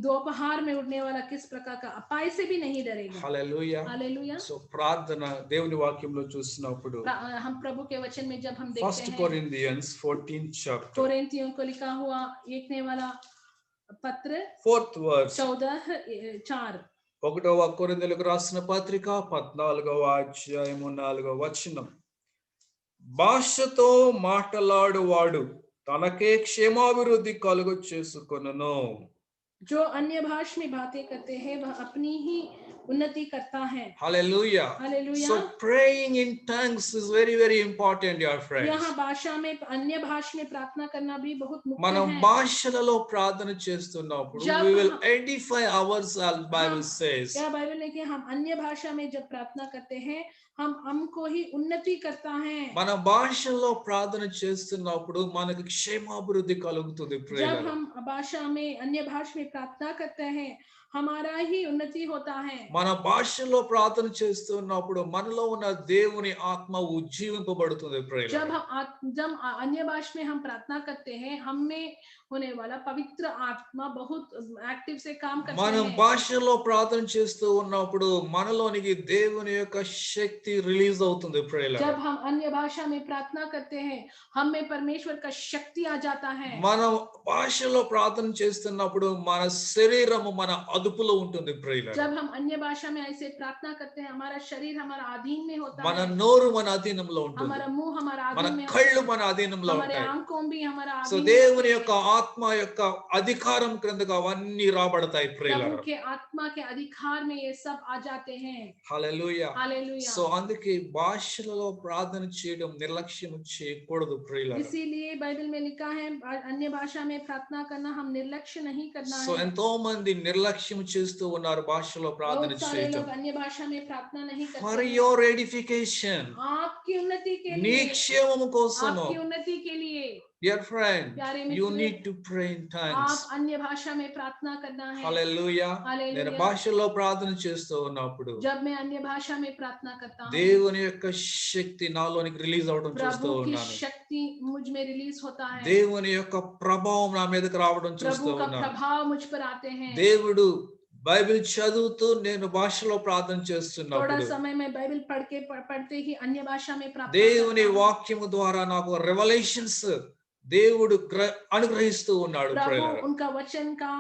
दोपहर में उड़ने वाला किस प्रकार का अपाय से भी नहीं डरेगा। హల్లెలూయా. हालेलुया। సో ప్రార్థన దేవుని వాక్యంలో చూసినప్పుడు हम प्रभु के वचन में जब हम ఫస్ట్ देखते हैं, కొరింథియన్స్ 14th chapter कोरिन्थियों को लिखा हुआ लिखने वाला पत्र 4th verse 14:4, 1వ కొరింథీయులకు రాసిన పత్రిక 14వ అధ్యాయము 4వ వచనం. భాషతో మాట్లాడువాడు తనకే క్షేమాభివృద్ధి కలుగు చేసుకొనును. जो अन्य भाषा में बातें करते हैं वह अपनी ही उन्नति करता है। Hallelujah. Hallelujah. So praying in tongues is very very important, dear friends. यहाँ भाषा में अन्य भाषा में प्रार्थना करना भी बहुत मुख्य మనం है। భాషలలో ప్రార్థన చేస్తున్నప్పుడు जब we will edify ourselves, Bible says. क्या बाइबल है कि हम अन्य भाषा में जब प्रार्थना करते हैं हम हमको ही उन्नति करता है। మన భాషలో ప్రార్థన చేస్తున్నప్పుడు మనకి క్షేమాభివృద్ధి కలుగుతుంది जब ప్రియులారా. हम भाषा में अन्य भाषा में प्रार्थना करते हैं हमारा ही उन्नति होता है। మన భాషలో ప్రార్థన చేస్తున్నప్పుడు మనలో ఉన్న దేవుని ఆత్మ ఉజ్జీవింపబడుతుంది ప్రియులారా. जब अन्य भाषा में हम प्रार्थना करते हैं हम में होने वाला पवित्र आत्मा बहुत एक्टिव से काम करते మనం हैं। భాషలో ప్రార్థన చేస్తూ ఉన్నప్పుడు మనలోనికి దేవుని యొక్క శక్తి రిలీజ్ అవుతుంది ప్రియులారా. जब हम अन्य भाषा में प्रार्थना करते हैं हम में परमेश्वर का शक्ति आ जाता है। మనం భాషలో ప్రార్థన చేస్తున్నప్పుడు మన శరీరము మన అదుపులో ఉంటుంది ప్రియులారా. जब हम अन्य भाषा में ऐसे प्रार्थना करते हैं हमारा शरीर हमारा अधीन में होता మన है, నోరు మన అధీనంలో ఉంటుంది, हमारा मुंह हमारा మన अधीन में होता కళ్ళు है, మన అధీనంలో हमारे ఉంటాయి. आंखों भी हमारा సో अधीन में దేవుని होते యొక్క हैं। ఆత్మ యొక్క అధికారం క్రిందగా అవన్నీ రాబడతాయి प्रभु ప్రియులారా. के आत्मा के अधिकार में ये सब आ जाते हैं। హల్లెలూయా. हालेलुया। సో అందుకే భాషలలో ప్రార్థన చేయడం నిర్లక్ష్యం చేయకూడదు ప్రియులారా. इसीलिए बाइबल में लिखा है अन्य भाषा में प्रार्थना करना हम निर्लक्ष्य नहीं करना సో है। ఎంతో మంది నిర్లక్ష్యం చేస్తూ ఉన్నారు భాషలో ప్రార్థన बहुत सारे చేయటం. लोग अन्य भाषा में प्रार्थना नहीं ఫర్ करते हैं। యువర్ ఎడిఫికేషన్, आपकी उन्नति के నీ लिए, క్షేమము కోసము. आपकी उन्नति के लिए Dear friend, प्यारे you Mitra, need to pray in tongues. आप अन्य भाषा में प्रार्थना करना है। హల్లెలూయా. हालेलुया। నేను భాషలో ప్రార్థన చేస్తూ ఉన్నప్పుడు जब मैं अन्य भाषा में प्रार्थना करता हूँ దేవుని యొక్క శక్తి నాలోనికి రిలీజ్ అవడం చూస్తూ प्रभु की ఉన్నాను. शक्ति मुझ में रिलीज होता है, దేవుని యొక్క ప్రభావం నా మీదకి రావడం చూస్తూ प्रभु का ఉన్నాను. प्रभाव मुझ पर आते हैं। దేవుడు బైబిల్ చదువుతూ నేను భాషలో ప్రార్థన थोड़ा చేస్తున్నప్పుడు समय में बाइबल पढ़ते ही अन्य भाषा में प्रार्थना దేవుని करता हूँ। వాక్యము ద్వారా నాకు రెవల్యూషన్స్ దేవుడు అనుగ్రహిస్తూ ఉన్నాడు प्रभु ప్రియులారా. उनका वचन का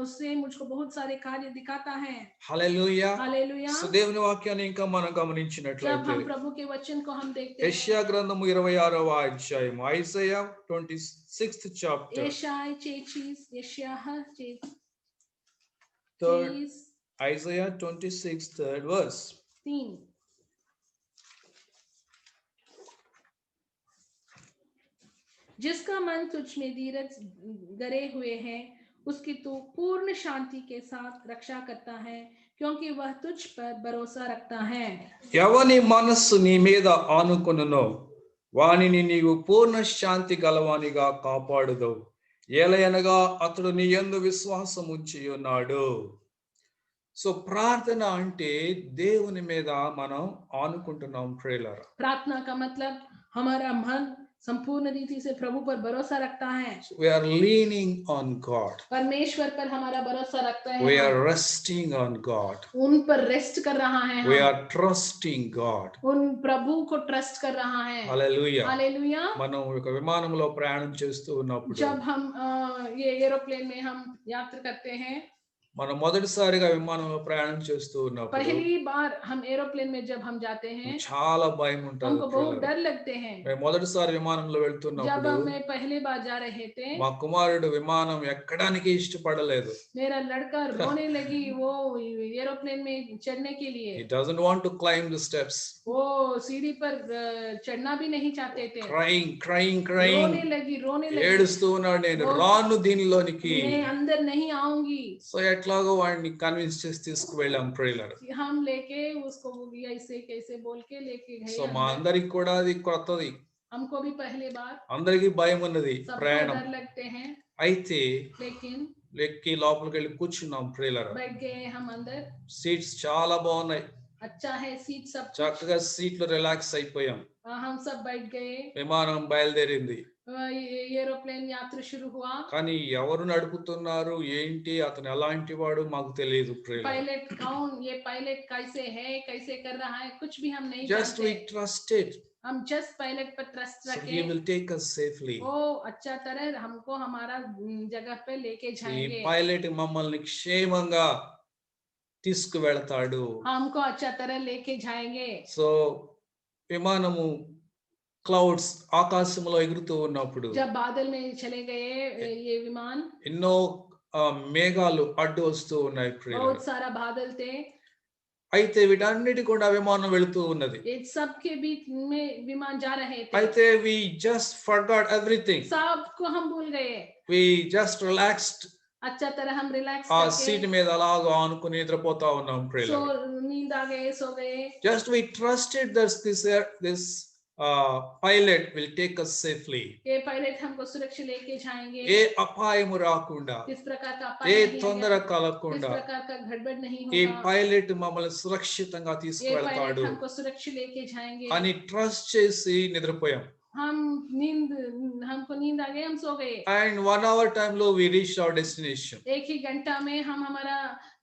उससे मुझको बहुत सारे कार्य दिखाता है। హల్లెలూయా. हालेलुया। సో దేవుని వాక్యాన్ని ఇంకా మనం जब గమనించినట్లయితే हम प्रभु के वचन को हम देखते हैं, యెషయా గ్రంథము 26వ అధ్యాయం, ఐజయా 26th chapter, यशाय 26 यशायाह 3rd 23 Isaiah 26 3rd verse. जिसका मन तुझ में धीरज धरे हुए है उसकी तू पूर्ण शांति के साथ रक्षा करता है क्योंकि वह तुझ पर भरोसा रखता है। ఎవని మనస్సు నీ మీద ఆనుకొనునో వానిని నీవు పూర్ణ శాంతి గలవానిగా కాపాడుదవు, ఏలయనగా అతడు నీ యందు విశ్వాసం ఉంచి ఉన్నాడు. సో ప్రార్థన అంటే దేవుని మీద మనం ఆనుకుంటున్నాం ప్రియులారా. प्रार्थना का मतलब हमारा मन संपूर्ण रीति से प्रभु पर भरोसा रखता है। We are leaning on God. परमेश्वर पर हमारा भरोसा रखते हैं। We are resting on God. उन पर रेस्ट कर रहा है। We are trusting God. उन प्रभु को ट्रस्ट कर रहा है। Hallelujah. हालेलुया। మనం ఒక విమానంలో ప్రయాణం చేస్తూ ఉన్నప్పుడు जब हम ये एरोप्लेन में हम यात्रा करते हैं, మనం మొదటిసారిగా విమానంలో ప్రయాణం చేస్తూ ఉన్నప్పుడు पहली बार हम एरोप्लेन में जब हम जाते हैं చాలా భయం ఉంటుంది. हमको बहुत डर लगते हैं। మేము మొదటిసారి విమానంలో जब వెళ్తున్నప్పుడు हम पहली बार जा रहे थे, మా కుమారుడు విమానం ఎక్కడానికి ఇష్టపడలేదు. मेरा लड़का रोने लगी वो एरोप्लेन में चढ़ने के लिए। He doesn't want to climb the steps. वो सीढ़ी पर चढ़ना भी नहीं चाहते थे। Crying. रोने लगी। ఏడుస్తూ ఉన్నాడు, నేను రాను దీనిలోనికి. मैं अंदर नहीं आऊंगी। సో ఎట్లాగో వాడిని కన్విన్స్ చేసి తీసుకువెళ్ళాం ప్రియులారా. हम लेके उसको ऐसे कैसे बोल के लेके సో गए। మా అందరికి కూడా అది కొత్తది, हमको भी पहली बार అందరికి భయం ఉన్నది सबको ప్రయాణం. डर लगते हैं, అయితే लेकिन లెక్కి లోపలికి వెళ్ళి కూర్చున్నాం ప్రియులారా. बैठ गए हम अंदर। సీట్స్ చాలా బాగున్నాయి, अच्छा है सीट सब। చక్కగా సీట్లు రిలాక్స్ అయిపోయాం. हम सब बैठ गए। విమానం బయలుదేరింది. एरोप्लेन यात्रा शुरू हुआ। కానీ ఎవరు నడుపుతున్నారు ఏంటి, అతను ఎలాంటి వాడు మాకు తెలియదు ప్రియులారా. पायलट कौन, ये पायलट कैसे है, कैसे कर रहा है, कुछ भी हम नहीं Just we जानते। trusted. हम जस्ट पायलट पर ट्रस्ट So he रखे। will take us safely. वो अच्छा तरह हमको हमारा जगह पे लेके ఈ जाएंगे। పైలట్ మమ్మల్ని క్షేమంగా తీసుకువెళ్తాడు. हमको अच्छा तरह लेके जाएंगे। సో విమానము క్లౌడ్స్ ఆకాశంలో ఎగురుతూ ఉన్నప్పుడు जब बादल में चले गए ये विमान, ఎన్నో మేఘాలు అడ్డు వస్తూ ఉన్నాయి ప్రియులారా. बहुत सारा बादल थे। అయితే వీటన్నిటి కూడా విమానం వెళుతూ ఉన్నది. ये सब के बीच में विमान जा रहे थे। అయితే we just forgot everything. सब को हम भूल गए। We just relaxed. अच्छा तरह हम रिलैक्स ఆ करके సీట్ మీద అలాగా ఆనుకుని నిద్రపోతా ఉన్నాం सो ప్రియులారా. नींद आ गए, सो गए। Just we trusted this pilot will take us safely. ये पायलट हमको सुरक्षित लेके जाएंगे, ఏ అపాయము రాకుండా, किस प्रकार का ఏ अपाय नहीं తొందర आएगा, किस కలగకుండా प्रकार का गड़बड़ नहीं ఈ होगा, పైలట్ మమ్మల్ని సురక్షితంగా ये తీసుకువెళ్తాడు पायलट हमको सुरक्षित लेके जाएंगे। అని ట్రస్ట్ చేసి నిద్రపోయాం. हम नींद हमको नींद आ गई, हम सो गए। అండ్ 1 అవర్ టైంలో వి రీచ్ అవర్ డెస్టినేషన్. एक ही घंटा में हम हमारा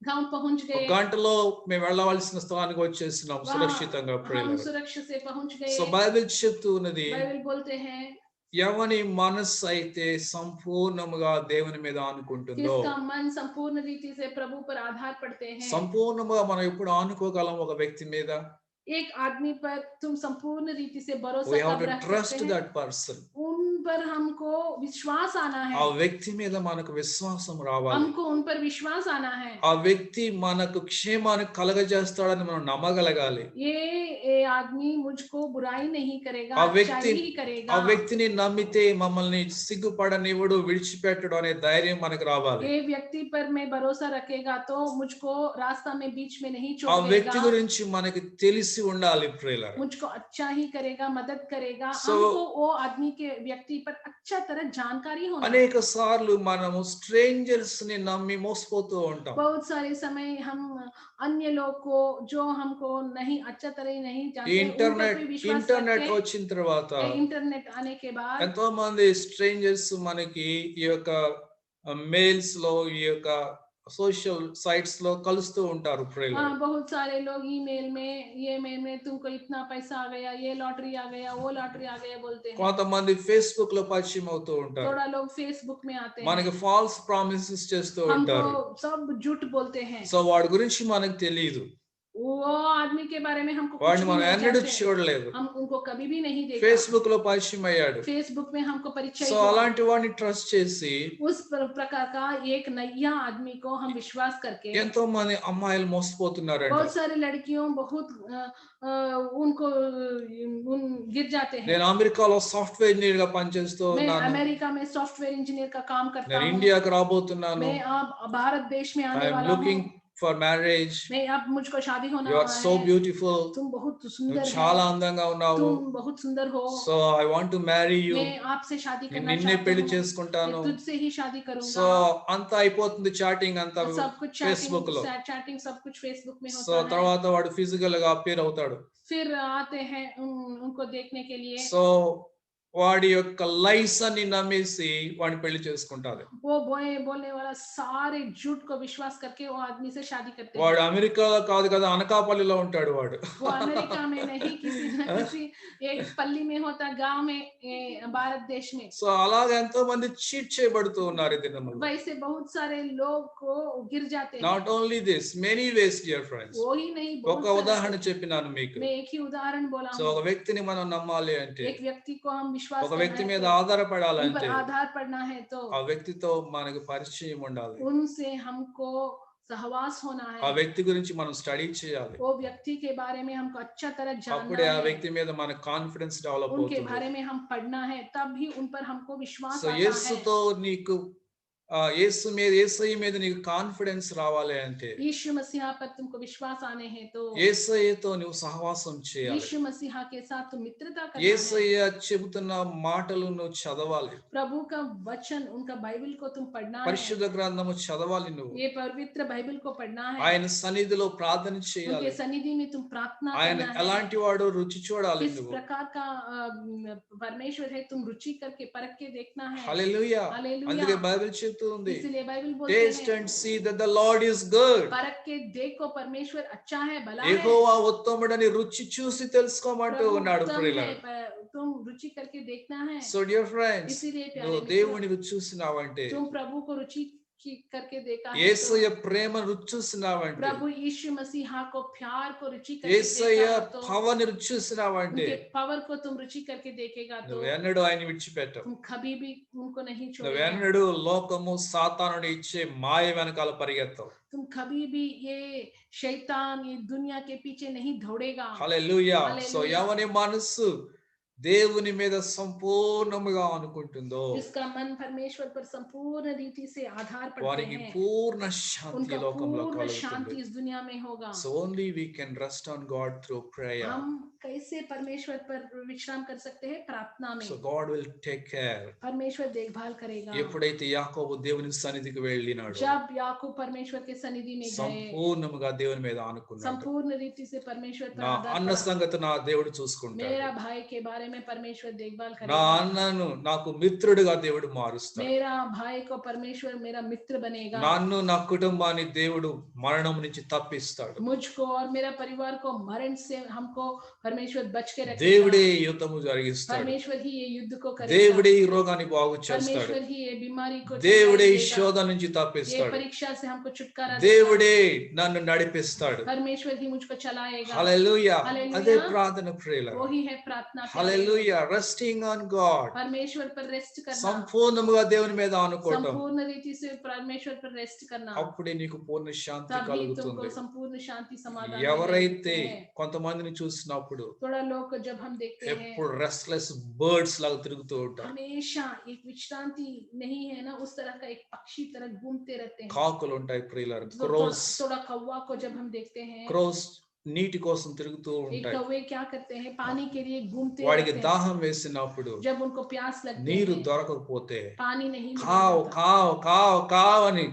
गांव पहुंच ఒక गए, గంటలో మేము వెళ్ళవలసిన స్థానానికి వచ్చేసినాం वहां సురక్షితంగా. हम ప్రియులారా, सुरक्षित से पहुंच गए। సో బైబిల్ చెప్తూ ఉన్నది, बाइबल बोलते हैं ఎవని మనస్సు అయితే సంపూర్ణముగా దేవుని మీద ఆనుకుంటుందో, किसका मन संपूर्ण रीति से प्रभु पर आधार पड़ते हैं। సంపూర్ణముగా మనం ఎప్పుడు ఆనుకోగలం ఒక వ్యక్తి మీద? एक आदमी पर तुम संपूर्ण रीति से भरोसा We have कब to रख trust सकते हैं? that person. उन पर हमको विश्वास आना ఆ है, వ్యక్తి మీద మనకు విశ్వాసం రావాలి. हमको उन पर विश्वास आना है। ఆ వ్యక్తి మనకు క్షేమాన్ని కలగజేస్తాడని మనం నమ్మగలగాలి. ये आदमी मुझको बुराई नहीं करेगा, ఆ వ్యక్తి अच्छाई ही ఆ करेगा। వ్యక్తిని నమ్మితే మమ్మల్ని సిగ్గుపడనివ్వడు, విడిచిపెట్టడు అనే ధైర్యం మనకు రావాలి. ये व्यक्ति पर मैं भरोसा रखेगा तो मुझको रास्ता में बीच में नहीं ఆ छोड़ వ్యక్తి देगा, గురించి మనకి తెలిసి ఉండాలి ప్రియులారా. मुझको अच्छा ही करेगा, मदद करेगा। So- हमको वो आदमी के व्यक्ति पर अच्छा तरह जानकारी होना। అనేక సార్లు మనము స్ట్రేంజర్స్ ని నమ్మి మోసపోతూ ఉంటాం. बहुत सारे समय हम अन्य लोग को जो हमको नहीं अच्छा तरह नहीं ఈ जानते, उन पर भी विश्वास ఇంటర్నెట్ रखें। వచ్చిన తర్వాత इंटरनेट आने के बाद ఎంతో మంది స్ట్రేంజర్స్ మనకి ఈ యొక్క మెయిల్స్ లో, ఈ యొక్క సోషల్ సైట్స్ లో కలుస్తూ ఉంటారు ప్రియులారా. हाँ, बहुत सारे लोग ईमेल में ये मेल में तुमको इतना पैसा आ गया, ये लॉटरी आ गया, वो लॉटरी आ गया बोलते हैं। కొంతమంది ఫేస్బుక్ లో పరిచయం అవుతూ ఉంటారు, थोड़ा लोग फेसबुक में आते हैं, మనకి ఫాల్స్ ప్రామిసెస్ చేస్తూ ఉంటారు. हमको सब झूठ बोलते हैं। సో వాడి గురించి మనకు తెలియదు, वो आदमी के बारे में हमको कुछ వాడిని भी మనం नहीं ఎన్నడూ जानते, చూడలేదు. हम उनको कभी भी नहीं देखा। ఫేస్బుక్ లో పరిచయం అయ్యాడు. फेसबुक में हमको परिचय సో हुआ। అలాంటి వాడిని ట్రస్ట్ చేసి उस प्रकार का एक नया आदमी को हम विश्वास करके, ఎంతో మంది అమ్మాయిలు మోసపోతున్నారంట. बहुत सारी लड़कियों बहुत उनको उन गिर जाते हैं। నేను అమెరికాలో సాఫ్ట్వేర్ ఇంజనీర్ గా పనిచేస్తూ मैं ఉన్నాను, अमेरिका में सॉफ्टवेयर इंजीनियर का काम करता నేను हूँ, ఇండియాకి రాబోతున్నాను, मैं अब भारत देश में आने ఐఎమ్ वाला లుకింగ్ हूँ, ఫర్ మ్యారేజ్, मैं अब मुझको शादी होना యు ఆర్ वाला సో है, బ్యూటిఫుల్, तुम बहुत నువ్వు सुंदर చాలా हो, అందంగా ఉన్నావు, तुम बहुत सुंदर हो, so I want to marry you, मैं आपसे शादी నేను करना నిన్నే चाहती పెళ్లి हूँ, చేసుకుంటాను. मैं तुझसे ही शादी సో करूंगा। అంతా అయిపోతుంది, చాటింగ్ అంతా सब कुछ ఫేస్బుక్ లో. चैटिंग सब कुछ फेसबुक में సో होता है। తర్వాత వాడు ఫిజికల్ గా అపీర్ అవుతాడు. फिर आते हैं उनको देखने के लिए, సో వాడి యొక్క లైస్ అని నమ్మేసి వాడిని పెళ్లి చేసుకుంటారు. वो बोलने वाला सारे झूठ को विश्वास करके वो आदमी से शादी करते వాడు हैं। అమెరికాలో కాదు కదా, అనకాపల్లిలో ఉంటాడు వాడు. वो अमेरिका में नहीं, किसी न किसी एक पल्ली में होता, गांव में, भारत देश में। సో అలాగే ఎంతో మంది చీట్ చేయబడుతూ ఉన్నారు ఈ దినములో. वैसे बहुत सारे लोग को गिर जाते हैं। Not only this, many ways dear friends. वो ही नहीं, ఒక बहुत ఉదాహరణ सारे। చెప్పినాను మీకు. मैं एक ही उदाहरण बोला సో हूँ। ఒక వ్యక్తిని మనం నమ్మాలి అంటే, एक व्यक्ति को हम विश्वास ఒక करना వ్యక్తి है మీద तो, उन ఆధారపడాలంటే पर आधार पड़ना है तो ఆ వ్యక్తితో మనకు పరిచయం ఉండాలి. उनसे हमको सहवास होना ఆ है, వ్యక్తి గురించి మనం స్టడీ చేయాలి. वो व्यक्ति के बारे में हमको अच्छा तरह అప్పుడే जानना ఆ है, వ్యక్తి మీద మన కాన్ఫిడెన్స్ డెవలప్ उनके అవుతుంది. बारे में हम पढ़ना है, तब भी उन पर हमको विश्वास సో आता है। యేసుతో నీకు యేసయ్య మీద నీకు కాన్ఫిడెన్స్ రావాలి అంటే, यीशु मसीहा पर तुमको विश्वास आने हैं तो యేసయ్యతో నువ్వు సహవాసం చేయాలి. यीशु मसीहा के साथ तुम मित्रता करना है। యేసయ్య చెబుతున్న మాటలు నువ్వు చదవాలి. प्रभु का वचन, उनका बाइबल को तुम पढ़ना है, పరిశుద్ధ గ్రంథము చదవాలి నువ్వు. ये पवित्र बाइबल को पढ़ना है, ఆయన సన్నిధిలో ప్రార్థన చేయాలి. उनके सन्निधि में तुम प्रार्थना ఆయన करना है। ఎలాంటి వాడు రుచి చూడాలి किस నువ్వు. प्रकार का परमेश्वर है, तुम रुचि करके परख के देखना है। హల్లెలూయా. हालेलुया। అందుకే బైబిల్ చెప్తూ ఉంది, इसलिए बाइबल बोलते టేస్ట్ हैं, and see that the lord is good. परख के देखो परमेश्वर अच्छा है, भला है, యెహోవా ఉత్తముడని రుచి చూసి తెలుసుకోమంటూ प्रभु ఉన్నాడు उत्तम ప్రియులారా. है, तुम रुचि करके देखना है। సో డియర్ ఫ్రెండ్స్, इसीलिए నువ్వు प्यारे దేవుని मित्रों, రుచి చూసినావంటే, तुम प्रभु को रुचि करके देखा है तो, యేసయ్య ప్రేమ రుచి చూసినావంటే, प्रभु यीशु मसीहा को प्यार को रुचि करके యేసయ్య देखा तो, పవర్ రుచి చూసినావంటే, उनके पावर को तुम रुचि करके देखेगा तो నువ్వెన్నడూ ఆయన విడిచిపెట్టవు. तुम कभी भी उनको नहीं छोड़ेगा। నువ్వెన్నడూ లోకము సాతానుడు ఇచ్చే మాయ వెనకాల పరిగెత్తవు. तुम कभी भी ये शैतान, ये दुनिया के पीछे नहीं दौड़ेगा। హల్లెలూయా. సో హల్లెలూయా. ఎవని మనస్సు దేవుని మీద సంపూర్ణముగా అనుకుంటుందో जिसका मन परमेश्वर पर संपूर्ण रीति से आधार पड़ते వారికి हैं, పూర్ణ శాంతి उनका లోకంలో पूर्ण కలుగుతుంది. शांति इस दुनिया में होगा. So only we can rest on God through prayer. हम कैसे परमेश्वर पर विश्राम कर सकते हैं? प्रार्थना में. So God will take care. परमेश्वर देखभाल करेगा. ఎప్పుడైతే యాకోబు దేవుని సన్నిధికి వెళ్ళినాడో जब याकूब परमेश्वर के सन्निधि में गए, సంపూర్ణముగా దేవుని మీద ఆనుకున్నాడు. संपूर्ण रीति से परमेश्वर पर నా आधार అన్న पड़ा. సంగతి నా దేవుడు చూసుకుంటాడు. मेरा भाई के बारे में परमेश्वर देखभाल నా करेगा. అన్నను నాకు మిత్రుడిగా దేవుడు మారుస్తాడు. मेरा भाई को परमेश्वर मेरा मित्र बनेगा. నన్ను నా కుటుంబాన్ని దేవుడు మరణం నుంచి తప్పిస్తాడు. मुझको और मेरा परिवार को मरण से हमको परमेश्वर बच के रखेगा. దేవుడే యుద్ధము జరిగిస్తాడు. परमेश्वर ही ये युद्ध को करेगा. దేవుడే ఈ రోగాన్ని బాగు చేస్తాడు. परमेश्वर ही ये बीमारी को దేవుడే ఈ छुटकारा देगा. శోధన నుంచి ये తప్పిస్తాడు. परीक्षा से हमको छुटकारा దేవుడే నన్ను నడిపిస్తాడు. देगा. परमेश्वर ही मुझको चलाएगा. హల్లెలూయా. హల్లెలూయా. అదే ప్రార్థన ప్రియులారా. वही है प्रार्थना. హల్లెలూయా. Resting on God. परमेश्वर पर रेस्ट करना. సంపూర్ణముగా దేవుని మీద ఆనుకోవటం. संपूर्ण रीति से परमेश्वर पर रेस्ट करना. అప్పుడే నీకు పూర్ణ శాంతి तभी కలుగుతుంది. तुमको संपूर्ण शांति समाधान ఎవరైతే मिलेगा. కొంతమందిని చూసినప్పుడు थोड़ा लोग को जब हम देखते हैं ఎప్పుడు రెస్ట్లెస్ బర్డ్స్ లాగా తిరుగుతూ ఉంటారు. हमेशा एक विश्रांति नहीं है ना, उस तरह का एक पक्षी तरह घूमते रहते हैं. కాకులు ఉంటాయి ప్రియులారా. तो క్రోస్ थोड़ा कौवा को जब हम देखते हैं, క్రోస్ నీటి కోసం తిరుగుతూ एक ఉంటాయి. कौवे क्या करते हैं, पानी के लिए घूमते వాడికి रहते हैं. దాహం వేసినప్పుడు जब उनको प्यास लगती నీరు है, దొరకకపోతే पानी नहीं కావ్ मिलता, కావ్ కావ్ కావ్ అని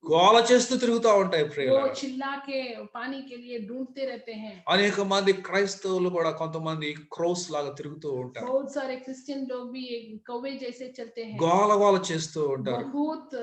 గోల చేస్తూ తిరుగుతూ ఉంటాయి वो ప్రియులారా. चिल्ला के पानी के लिए ढूंढते रहते हैं. అనేక మంది క్రైస్తవులు కూడా కొంతమంది క్రోస్ లాగా తిరుగుతూ ఉంటారు. बहुत सारे क्रिश्चियन लोग भी एक कौवे जैसे चलते हैं, గోల గోల చేస్తూ ఉంటారు. बहुत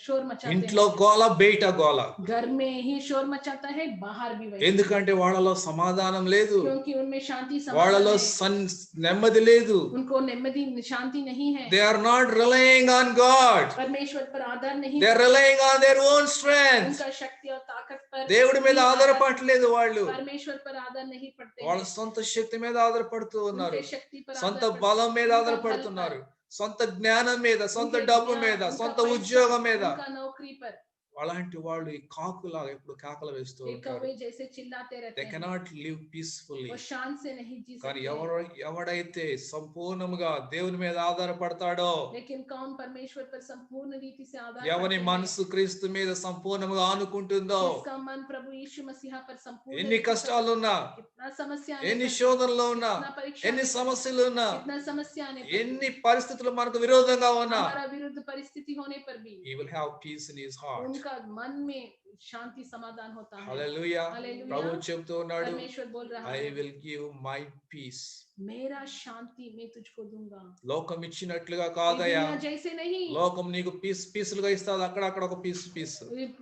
शोर मचाते ఇంట్లో हैं. గోల బయట గోల. घर में ही शोर मचाता है, बाहर भी वही, ఎందుకంటే వాళ్ళలో సమాధానం లేదు, क्योंकि उनमें शांति వాళ్ళలో समाधान है. నెమ్మది లేదు. उनको नेమ్మది शांति नहीं है. They are not relying on God. परमेश्वर पर आधार नहीं, They are relying on their own strength. उनका शक्ति और ताकत पर దేవుడి మీద नहीं आधार- ఆధారపడలేదు వాళ్ళు. परमेश्वर पर आधार नहीं पड़ते వాళ్ళ हैं. సొంత శక్తి మీద ఆధారపడుతూ ఉన్నారు. उनके शक्ति पर సొంత आधार బలం पड़ते- మీద उनका ఆధారపడుతున్నారు. बल पर, సొంత జ్ఞానం మీద, సొంత उनके డబ్బు ज्ञान, మీద, उनका సొంత पैसा, ఉద్యోగం మీద. उनका नौकरी पर. అలాంటి వాళ్ళు ఈ కాకులాగా ఎప్పుడు కేకలు వేస్తూ एक ఉంటారు. कौवे जैसे चिल्लाते रहते They हैं, cannot live peacefully. वो शान से नहीं जी కానీ सकते. ఎవడైతే సంపూర్ణముగా దేవుని మీద ఆధారపడతాడో, लेकिन कौन परमेश्वर पर संपूर्ण रीति से आधार ఎవని करते हैं, మనసు క్రీస్తు మీద సంపూర్ణముగా ఆనుకుంటుందో, जिसका मन प्रभु यीशु मसीह पर संपूर्ण ఎన్ని रीति से- కష్టాలున్నా, कितना समस्या आने ఎన్ని पर, శోధనలు ఉన్నా, कितना परीक्षा ఎన్ని आने पर, సమస్యలు ఉన్నా, कितना समस्या आने पर, ఎన్ని పరిస్థితులు మనకు విరోధంగా ఉన్నా, हमारा विरुद्ध परिस्थिति होने पर भी he will have peace in his heart. उनका मन में शांति समाधान होता है. హల్లెలూయా. హల్లెలూయా. ప్రభు చెప్తూ ఉన్నాడు, परमेश्वर बोल रहा I है, will give my peace. मेरा शांति मैं तुझको दूंगा. లోకం ఇచ్చినట్లుగా ये కాదయ్యా. दुनिया जैसे नहीं, లోకం నీకు పీసులుగా ఇస్తాది, అక్కడక్కడ ఒక పీస్.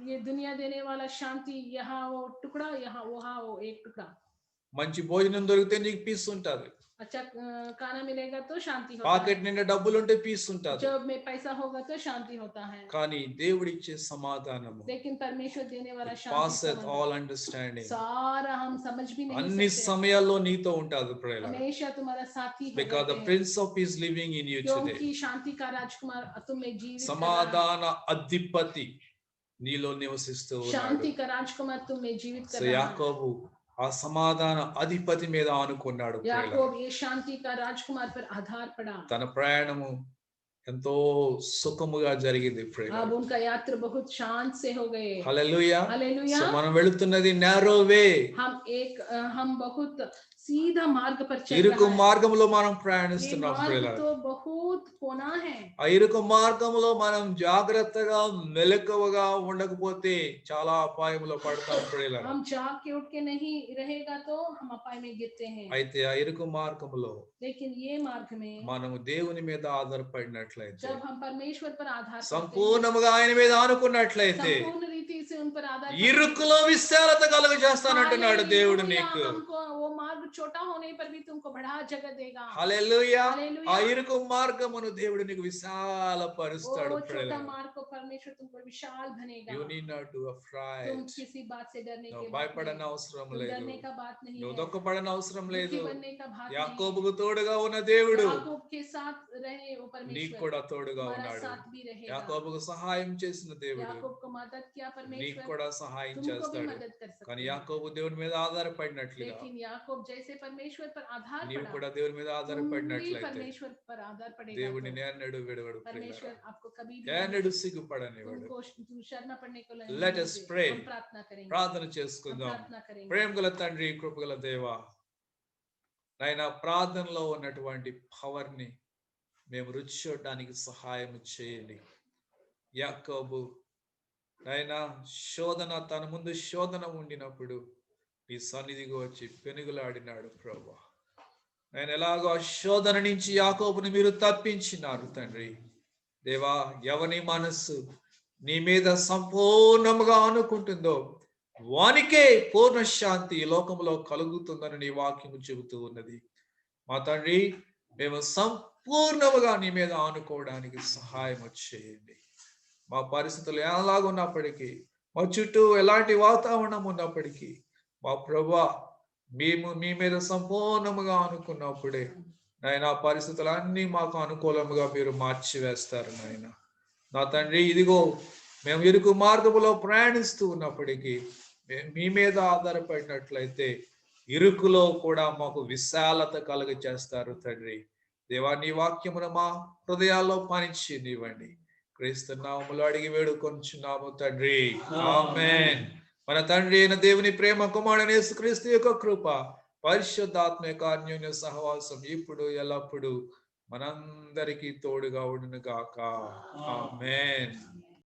ये दुनिया देने वाला शांति यहाँ वो टुकड़ा, यहाँ वहाँ वो एक टुकड़ा. మంచి భోజనం దొరికితే నీకు పీస్ ఉంటది. अच्छा खाना मिलेगा तो शांति होता పాకెట్ है. నిండా డబ్బులు ఉంటే పీస్ ఉంటది. जब में पैसा होगा तो शांति होता है. కానీ దేవుడిచ్చే సమాధానము लेकिन परमेश्वर देने वाला शांति పాసెత్ समाधान, ఆల్ అండర్స్టాండింగ్ सारा हम समझ भी అన్ని नहीं सकते. సమయాల్లో నీతో ఉంటాది ప్రియులారా. हमेशा तुम्हारा साथी है, because the prince of piece living in you today. क्योंकि शांति का राजकुमार तुम में जीवित कर रहा है. సమాధాన అధిపతి నీలో నివసిస్తూ ఉన్నాడు. शांति का राजकुमार तुम में जीवित कर సో रहा है. యాకోబు ఆ సమాధాన అధిపతి మీద ఆనుకున్నాడు ప్రియులారా. याकूब ये शांति का राजकुमार पर आधार पड़ा. తన ప్రయాణము ఎంతో సుఖముగా జరిగింది ప్రియులారా. अब उनका यात्रा बहुत शांत से हो गए. హల్లెలూయా. हालेलुया. సో మనం వెళుతున్నది నారో వే. हम बहुत सीधा मार्ग पर चल ఇరుకు रहा है. మార్గంలో మనం ये ప్రయాణిస్తున్నాం मार्ग ప్రియులారా. तो बहुत कोना है. ఆ ఇరుకు మార్గంలో మనం జాగ్రత్తగా మెలకువగా ఉండకపోతే చాలా అపాయంలో పడతాం ప్రియులారా. हम जाग के उठ के नहीं रहेगा तो हम अपाय में गिरते हैं. అయితే ఆ ఇరుకు మార్గంలో लेकिन ये मार्ग में మనము దేవుని మీద ఆధారపడినట్లయితే, जब हम परमेश्वर पर आधार करते हैं, సంపూర్ణముగా ఆయన మీద ఆనుకున్నట్లయితే, संपूर्ण रीति से उन पर आधार करते हैं, ఇరుకులో విశాలత కలుగజేస్తానంటున్నాడు దేవుడు हालेलुया, నీకు. हमको वो मार्ग छोटा होने पर भी तुमको बड़ा जगह देगा. హల్లెలూయా. हालेलुया. ఆ ఇరుకు మార్గమును దేవుడు నీకు విశాలపరుస్తాడు वो छोटा ప్రియులారా. मार्ग को परमेश्वर तुमको विशाल बनेगा. You need not to तुम afraid. किसी बात से डरने నువ్వు के बात భయపడని नहीं. అవసరం तुम లేదు. डरने का बात नहीं నువ్వు है. దుఃఖపడని అవసరం లేదు. दुखी बनने का बात नहीं. యాకోబుకు తోడుగా ఉన్న దేవుడు याकूब के साथ रहे वो నీకు परमेश्वर కూడా తోడుగా हमारा ఉన్నాడు. साथ भी रहेगा. యాకోబుకు సహాయం చేసిన దేవుడు याकूब को मदद किया నీకు परमेश्वर, కూడా సహాయం तुमको भी చేస్తాడు. मदद कर सकता కానీ है. యాకోబు దేవుని మీద ఆధారపడినట్లుగా लेकिन याकूब जैसे परमेश्वर पर आधार నీవు पड़ा, కూడా దేవుని మీద तुम भी ఆధారపడినట్లయితే परमेश्वर पर आधार पड़ेगा దేవుడిని तो నేనడు విడవడు परमेश्वर ప్రియులారా. आपको कभी भी నేనడు సిగ్గుపడనివాడు. तुमको शर्मा पड़ने को नहीं Let us देंगे। pray. हम प्रार्थना करेंगे, ప్రార్థన हम చేసుకుందాం. प्रार्थना करेंगे। ప్రేమ గల తండ్రి, కృపగల దేవా, నాయన ప్రార్థనలో ఉన్నటువంటి పవర్ ని మేము రుచి చూడడానికి సహాయం చేయండి. యాకోబు నాయన శోధన, తన ముందు శోధన ఉండినప్పుడు నీ సన్నిధికి వచ్చి పెనుగులాడినాడు ప్రభువా. ఆయన ఎలాగో ఆ శోధన నుంచి యాకోబుని మీరు తప్పించినారు తండ్రి. దేవా, ఎవని మనస్సు నీ మీద సంపూర్ణముగా అనుకుంటుందో వానికే పూర్ణ శాంతి ఈ లోకంలో కలుగుతుందని నీ వాక్యము చెబుతూ ఉన్నది. మా తండ్రి, మేము సంపూర్ణముగా నీ మీద ఆనుకోవడానికి సహాయం చేయండి. మా పరిస్థితులు ఎలాగున్నప్పటికీ, మా చుట్టూ ఎలాంటి వాతావరణం ఉన్నప్పటికీ, మా ప్రభువా, మేము మీ మీద సంపూర్ణముగా అనుకున్నప్పుడే నాయన పరిస్థితులన్నీ మాకు అనుకూలముగా మీరు మార్చివేస్తారు నాయన. నా తండ్రి, ఇదిగో మేము ఇరుకు మార్గములో ప్రయాణిస్తూ ఉన్నప్పటికీ మీ మీద ఆధారపడినట్లయితే ఇరుకులో కూడా మాకు విశాలత కలుగ చేస్తారు తండ్రి. దేవా, నీ వాక్యమును మా హృదయాల్లో పనిచేయనివ్వండి. క్రీస్తు నామములో అడిగి వేడుకొంచున్నాము తండ్రి, ఆమేన్. మన తండ్రి అయిన దేవుని ప్రేమ, కుమారుడైన యేసుక్రీస్తు యొక్క కృప, పరిశుద్ధాత్మ యొక్క అన్యోన్య సహవాసం ఇప్పుడు ఎల్లప్పుడు మనందరికీ తోడుగా ఉండును గాక. ఆమేన్.